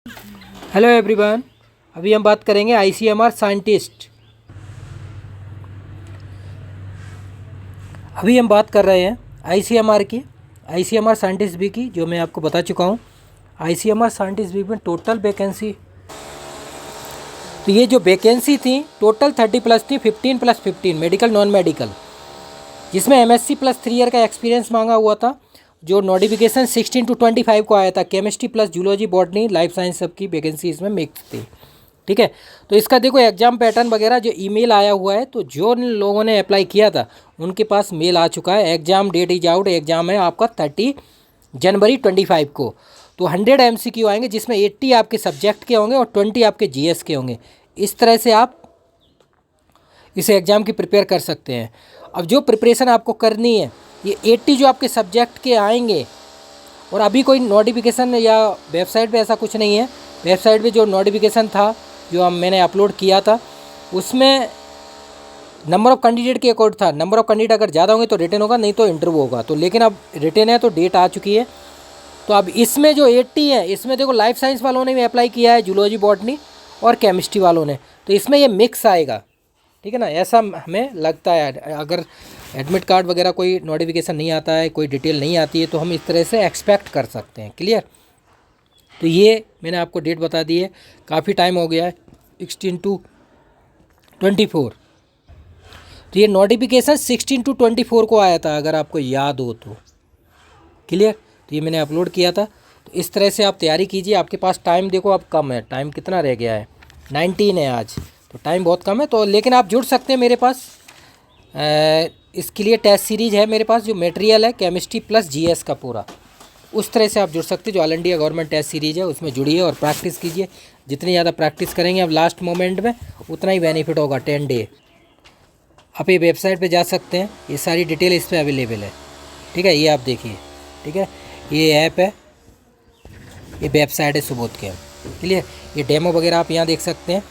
Hello everyone. अभी हम बात करेंगे आईसीएमआर साइंटिस्ट। अभी हम बात कर रहे हैं आईसीएमआर की, आईसीएमआर साइंटिस्ट बी की, जो मैं आपको बता चुका हूँ। आईसीएमआर साइंटिस्ट बी में टोटल वैकेंसी, तो ये जो वैकेंसी थी टोटल 30+ थी, 15+15 मेडिकल नॉन मेडिकल, जिसमें एमएससी प्लस 3 ईयर का एक्सपीरियंस मांगा हुआ था। जो नोटिफिकेशन 16 to 25 को आया था, chemistry plus zoology botany life science सबकी वैकेंसी इसमें मिक्स थी। ठीक है, तो इसका देखो एग्जाम पैटर्न वगैरह जो ईमेल आया हुआ है, तो जो लोगों ने अप्लाई किया था उनके पास मेल आ चुका है। Exam date is out, exam है आपका 30 जनवरी 25 को। तो 100 MCQ आएंगे, जिसमें 80 आपके सब्जेक्ट के होंगे और 20 आपके जीएस के होंगे। इस तरह से आप इस एग्ज़ाम की प्रिपेयर कर सकते हैं। अब जो प्रिपरेशन आपको करनी है, ये 80 जो आपके सब्जेक्ट के आएंगे, और अभी कोई नोटिफिकेशन या वेबसाइट पे ऐसा कुछ नहीं है। वेबसाइट पे जो नोटिफिकेशन था जो मैंने अपलोड किया था, उसमें नंबर ऑफ़ कैंडिडेट के अकॉर्ड था। नंबर ऑफ़ कैंडिडेट अगर ज़्यादा होंगे तो रिटर्न होगा, नहीं तो इंटरव्यू होगा। तो लेकिन अब रिटर्न है तो डेट आ चुकी है। तो अब इसमें जो 80 है, इसमें देखो लाइफ साइंस वालों ने भी अप्लाई किया है, जूलॉजी बॉटनी और केमिस्ट्री वालों ने, तो इसमें ये मिक्स आएगा। ठीक है ना, ऐसा हमें लगता है। अगर एडमिट कार्ड वगैरह कोई नोटिफिकेशन नहीं आता है, कोई डिटेल नहीं आती है, तो हम इस तरह से एक्सपेक्ट कर सकते हैं। क्लियर। तो ये मैंने आपको डेट बता दी है, काफ़ी टाइम हो गया है, 16 to 24। तो ये नोटिफिकेशन 16 to 24 को आया था, अगर आपको याद हो तो। क्लियर। तो ये मैंने अपलोड किया था। तो इस तरह से आप तैयारी कीजिए। आपके पास टाइम देखो अब कम है, टाइम कितना रह गया है, 19 है आज, तो टाइम बहुत कम है। तो लेकिन आप जुड़ सकते हैं मेरे पास। इसके लिए टेस्ट सीरीज है मेरे पास, जो मटेरियल है केमिस्ट्री प्लस जीएस का पूरा, उस तरह से आप जुड़ सकते हैं। जो all India government test series है उसमें जुड़िए और प्रैक्टिस कीजिए। जितनी ज़्यादा प्रैक्टिस करेंगे अब लास्ट मोमेंट में, उतना ही बेनिफिट होगा। 10 डे आप ये वेबसाइट पे जा सकते हैं, ये सारी डिटेल इस पर अवेलेबल है। ठीक है, ये आप देखिए। ठीक है, ये ऐप है, ये वेबसाइट है सुबोध के। क्लियर। ये डेमो वगैरह आप यहाँ देख सकते हैं।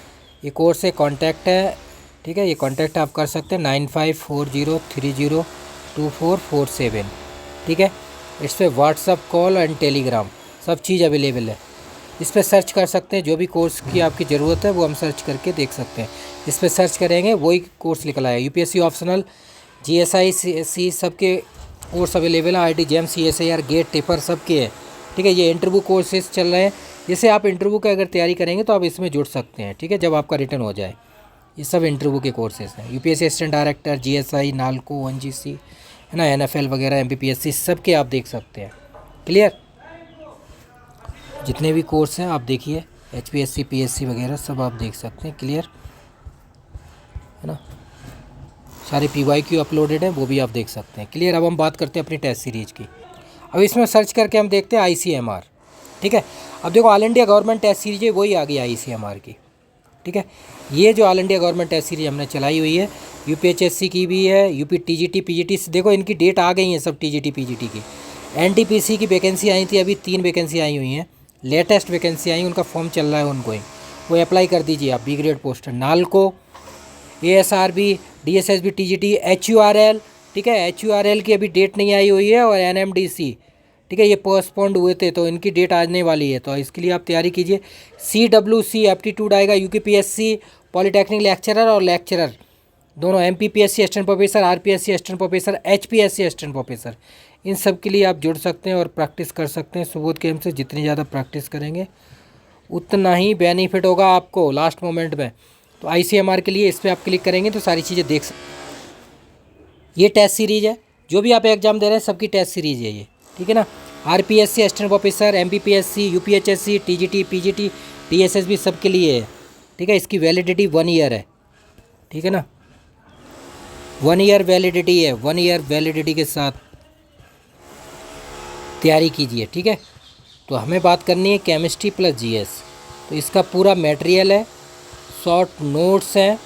ये कोर्स है, कॉन्टैक्ट है। ठीक है, ये कॉन्टैक्ट आप कर सकते हैं 9540302447। ठीक है, इस पर व्हाट्सअप कॉल एंड टेलीग्राम सब चीज़ अवेलेबल है। इस पर सर्च कर सकते हैं, जो भी कोर्स की आपकी ज़रूरत है वो हम सर्च करके देख सकते हैं। इस पर सर्च करेंगे वही कोर्स निकला है। यूपीएससी ऑप्शनल, जीएसआई, सीएससी सबके कोर्स अवेलेबल है। आईटी जेम, सीएसआईआर, गेट, टेपर सबके हैं। ठीक है, ये इंटरव्यू कोर्सेज चल रहे हैं। जैसे आप इंटरव्यू का अगर तैयारी करेंगे तो आप इसमें जुड़ सकते हैं। ठीक है, जब आपका रिटर्न हो जाए। ये सब इंटरव्यू के कोर्सेज हैं। UPSC assistant director, GSI, NALCO, ONGC है ना, एनएफएल वगैरह, एमपीपीएससी सब के आप देख सकते हैं। क्लियर। जितने भी कोर्स हैं आप देखिए, एचपीएससी, पीएससी वगैरह सब आप देख सकते हैं। क्लियर है ना, सारे पीवाईक्यू अपलोडेड हैं, वो भी आप देख सकते हैं। क्लियर। अब हम बात करते हैं अपनी टेस्ट सीरीज की। अब इसमें सर्च करके हम देखते हैं आईसीएमआर। ठीक है, अब देखो all India government test series है, वही आ गई आईसीएमआर की। ठीक है, ये जो all India government test series हमने चलाई हुई है, यूपीएचएससी की भी है, यूपी टीजीटी, पीजीटी, देखो इनकी डेट आ गई है सब, टीजीटी पीजीटी की। एनटीपीसी की वैकेंसी आई थी, अभी 3 वैकेंसी आई हुई हैं, लेटेस्ट वैकेंसी आई, उनका फॉर्म चल रहा है उनको ही, वो अप्लाई कर दीजिए आप। B grade post NALCO, ASRB, DSSB, TGT, HURL. ठीक है, एचयूआरएल की अभी डेट नहीं आई हुई है, और एनएमडीसी। ठीक है, ये पोस्टपोन्ड हुए थे, तो इनकी डेट आने वाली है, तो इसके लिए आप तैयारी कीजिए। सीडब्ल्यूसी एप्टीट्यूड आएगा, यूपीपीएससी पॉलिटेक्निक लेक्चरर और लेक्चरर दोनों, MPPSC assistant professor, RPSC assistant professor, HPSC assistant professor, इन सब के लिए आप जुड़ सकते हैं और प्रैक्टिस कर सकते हैं सुबोध कैंप से। जितनी ज़्यादा प्रैक्टिस करेंगे उतना ही बेनिफिट होगा आपको लास्ट मोमेंट में। तो आईसीएमआर के लिए इस पर आप क्लिक करेंगे तो सारी चीज़ें देख सकते। ये टेस्ट सीरीज है, जो भी आप एग्जाम दे रहे हैं सबकी टेस्ट सीरीज है ये। ठीक है ना, RPSC assistant professor, MPPSC, UPHSC, TGT, PGT, DSSB सब के लिए है। ठीक है, इसकी वैलिडिटी 1 ईयर है। ठीक है ना, 1 ईयर वैलिडिटी है। 1 ईयर वैलिडिटी के साथ तैयारी कीजिए। ठीक है, तो हमें बात करनी है केमिस्ट्री प्लस जीएस। तो इसका पूरा मटेरियल है, शॉर्ट नोट्स हैं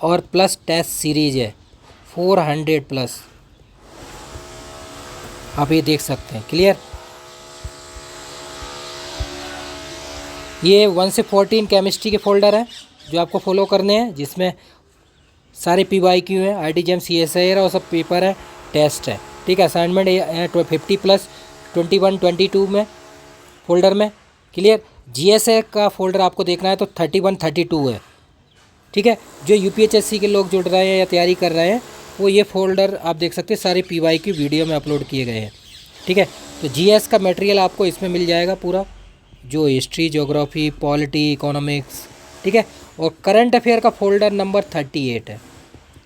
और प्लस टेस्ट सीरीज है 400+, आप ये देख सकते हैं। क्लियर। ये 1 से 14 केमिस्ट्री के फोल्डर हैं जो आपको फॉलो करने हैं, जिसमें सारे पीवाईक्यू हैं, आईटीजेम, सीएसआईआर और सब पेपर है, टेस्ट है। ठीक है, असाइनमेंट 50+, 21, 22 में फोल्डर में। क्लियर। जीएस का फोल्डर आपको देखना है तो 31 32 है। ठीक है। जो यूपीएचएससी के लोग जुड़ रहे हैं या तैयारी कर रहे हैं वो ये फोल्डर आप देख सकते हैं, सारे पीवाई की वीडियो में अपलोड किए गए हैं। ठीक है। तो जीएस का मटेरियल आपको इसमें मिल जाएगा पूरा, जो हिस्ट्री, ज्योग्राफी, पॉलिटी, इकोनॉमिक्स। ठीक है। और करंट अफेयर का फोल्डर नंबर 38 है,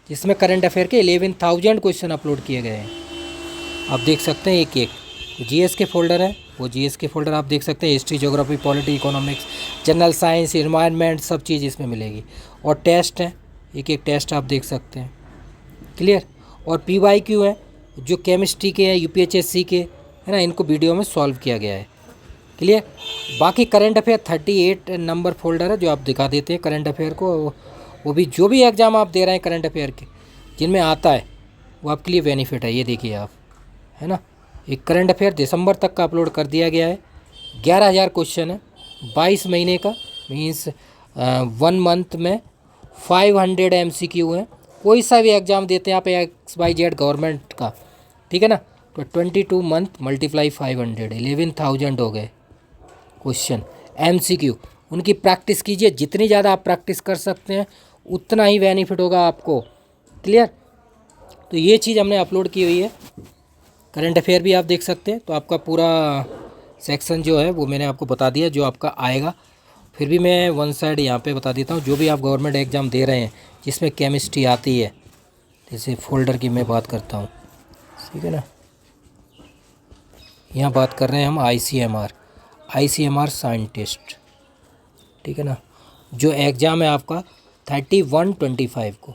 जिसमें करंट अफेयर के 11,000 क्वेश्चन अपलोड किए गए हैं। आप देख सकते हैं एक एक जीएस के फोल्डर है, वो जीएस के फोल्डर आप देख सकते हैं। History, geography, polity, economics, general science, environment, सब चीज़ इसमें मिलेगी। और टेस्ट है, एक एक टेस्ट आप देख सकते हैं। क्लियर। और पीवाईक्यू है, जो केमिस्ट्री के हैं, यूपीएचएससी के है ना, इनको वीडियो में सॉल्व किया गया है। क्लियर। बाकी करंट अफेयर 38 नंबर फोल्डर है, जो आप दिखा देते हैं करंट अफेयर को। वो भी जो भी एग्ज़ाम आप दे रहे हैं करंट अफेयर के जिनमें आता है वो आपके लिए बेनिफिट है। ये देखिए आप, है ना, एक करंट अफेयर दिसंबर तक का अपलोड कर दिया गया है। 11,000 क्वेश्चन है, 22 महीने का, मीन्स 1 मंथ में 500 MCQ है। कोई सा भी एग्ज़ाम देते हैं आप XYZ गवर्नमेंट का, ठीक है ना, तो 22 मंथ मल्टीप्लाई 500, 11,000 हो गए क्वेश्चन MCQ। उनकी प्रैक्टिस कीजिए, जितनी ज़्यादा आप प्रैक्टिस कर सकते हैं उतना ही बेनिफिट होगा आपको। क्लियर। तो ये चीज़ हमने अपलोड की हुई है। करंट अफेयर भी आप देख सकते हैं। तो आपका पूरा सेक्शन जो है वो मैंने आपको बता दिया जो आपका आएगा। फिर भी मैं वन साइड यहाँ पे बता देता हूँ, जो भी आप गवर्नमेंट एग्ज़ाम दे रहे हैं जिसमें केमिस्ट्री आती है, जैसे फोल्डर की मैं बात करता हूँ, ठीक है ना। यहाँ बात कर रहे हैं हम ICMR साइंटिस्ट, ठीक है ना, जो एग्ज़ाम है आपका 31-25 को।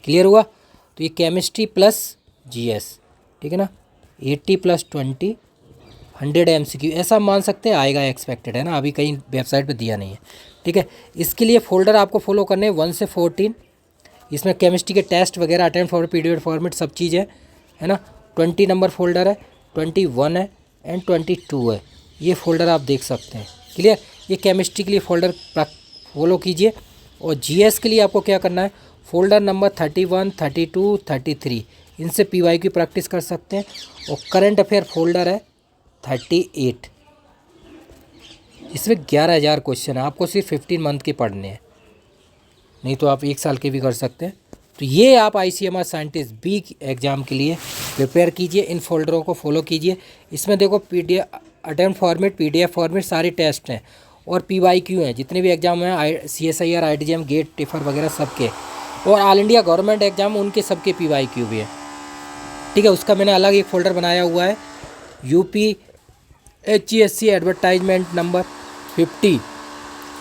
क्लियर हुआ। तो ये केमिस्ट्री प्लस GS, ठीक है ना, 80 + 20 100 MCQ ऐसा मान सकते हैं आएगा, एक्सपेक्टेड है ना, अभी कहीं वेबसाइट पे दिया नहीं है। ठीक है। इसके लिए फ़ोल्डर आपको फॉलो करने हैं 1 से 14। इसमें केमिस्ट्री के टेस्ट वगैरह, अटेम्प्ट फॉर पीरियड फॉर्मेट, सब चीज़ है ना। 20 नंबर फोल्डर है, 21 है एंड 22 है। ये फ़ोल्डर आप देख सकते हैं। क्लियर। ये केमिस्ट्री के लिए फ़ोल्डर फॉलो कीजिए। और GS के लिए आपको क्या करना है, फ़ोल्डर नंबर 31, 32, 33, इनसे PY की प्रैक्टिस कर सकते हैं। और करंट अफेयर फोल्डर है 38, इसमें 11,000 क्वेश्चन है। आपको सिर्फ 15 मंथ के पढ़ने हैं, नहीं तो आप 1 साल के भी कर सकते हैं। तो ये आप ICMR साइंटिस्ट B एग्ज़ाम के लिए प्रिपेयर कीजिए, इन फोल्डरों को फॉलो कीजिए। इसमें देखो PDF attempt format, PDF format, सारे टेस्ट हैं और PYQ हैं, जितने भी एग्ज़ाम हैं CSIR, IITJAM, गेट, टिफर वगैरह सबके, और ऑल इंडिया गवर्नमेंट एग्ज़ाम उनके सबके PYQ भी है। ठीक है। उसका मैंने अलग एक फ़ोल्डर बनाया हुआ है, UPHESC एडवर्टाइजमेंट नंबर 50,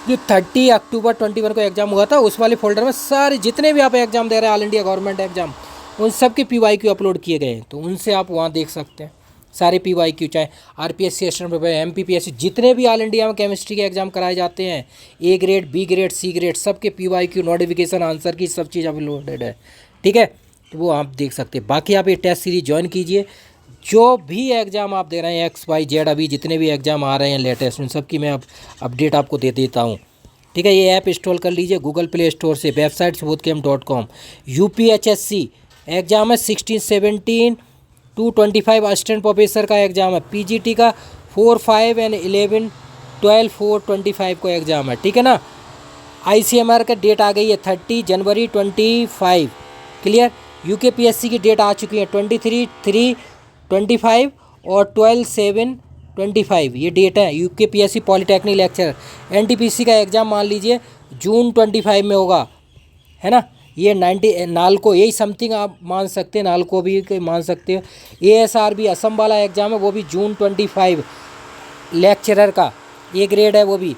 जो 30 अक्टूबर 21 को एग्ज़ाम हुआ था। उस वाले फोल्डर में सारे जितने भी आप एग्ज़ाम दे रहे हैं ऑल इंडिया गवर्नमेंट एग्ज़ाम, उन सब के PYQ अपलोड किए गए हैं। तो उनसे आप वहाँ देख सकते हैं सारे PYQ, चाहे RPSC, MPPSC, जितने भी ऑल इंडिया में केमिस्ट्री के एग्ज़ाम कराए जाते हैं, A grade, B grade, C grade, सबके PYQ, नोटिफिकेशन, आंसर की सब चीज़ अपलोडेड है। ठीक है। तो वो आप देख सकते हैं। बाकी आप ये टेस्ट सीरीज ज्वाइन कीजिए। जो भी एग्ज़ाम आप दे रहे हैं XYZ, अभी जितने भी एग्ज़ाम आ रहे हैं लेटेस्ट, उन सब की मैं अब अपडेट आपको दे देता हूँ। ठीक है। ये ऐप इंस्टॉल कर लीजिए गूगल प्ले स्टोर से, वेबसाइट subodhcamp.com। UPHSC एग्ज़ाम है 16, 17 to 25, असिस्टेंट प्रोफेसर का एग्ज़ाम है। PGT का 4, 5 एंड 11, 12, 4, 25 को एग्ज़ाम है। ठीक है ना। ICMR का डेट आ गई है 30 जनवरी 25। क्लियर। UKPSC की डेट आ चुकी है 23, 3, 25 और 12, 7, 25, ये डेट है। UKPSC polytechnic lecture. NTPC का एग्ज़ाम मान लीजिए जून 25 में होगा, है ना। ये 90 नालको, यही समथिंग आप मान सकते हैं, नालको भी मान सकते हो। ASRB असम वाला एग्ज़ाम है, वो भी जून 25, लेक्चरर का A ग्रेड है वो भी।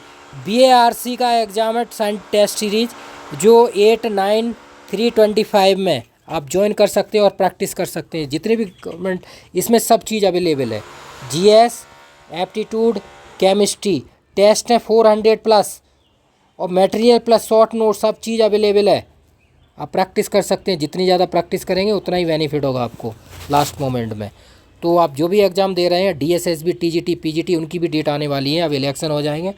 BARC का एग्ज़ाम है टेस्ट सीरीज, जो 8, 9, 3, 25 में आप ज्वाइन कर सकते हैं और प्रैक्टिस कर सकते हैं। जितने भी गवर्नमेंट, इसमें सब चीज़ अवेलेबल है। GS, एप्टीट्यूड, केमिस्ट्री टेस्ट हैं 400+ और मटेरियल प्लस शॉर्ट नोट, सब चीज़ अवेलेबल है। आप प्रैक्टिस कर सकते हैं। जितनी ज़्यादा प्रैक्टिस करेंगे उतना ही बेनिफिट होगा आपको लास्ट मोमेंट में। तो आप जो भी एग्ज़ाम दे रहे हैं, DSSB, TGT, PGT, उनकी भी डेट आने वाली है। अब इलेक्शन हो जाएंगे,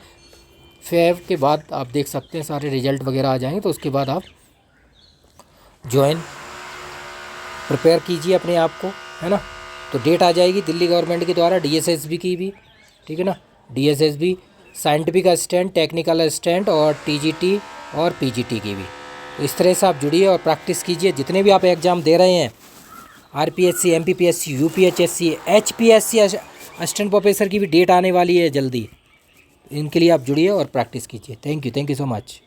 फेब के बाद आप देख सकते हैं सारे रिजल्ट वगैरह आ जाएंगे। तो उसके बाद आप ज्वाइन प्रिपेयर कीजिए अपने आप को, है ना। तो डेट आ जाएगी दिल्ली गवर्नमेंट के द्वारा, DSSB की भी, ठीक है ना। DSSB, scientific assistant, technical assistant और TGT और PGT की भी। तो इस तरह से आप जुड़िए और प्रैक्टिस कीजिए। जितने भी आप एग्ज़ाम दे रहे हैं, RPSC, MPPSC, UPHSC, HPSC assistant professor की भी डेट आने वाली है जल्दी। इनके लिए आप जुड़िए और प्रैक्टिस कीजिए। Thank you so much.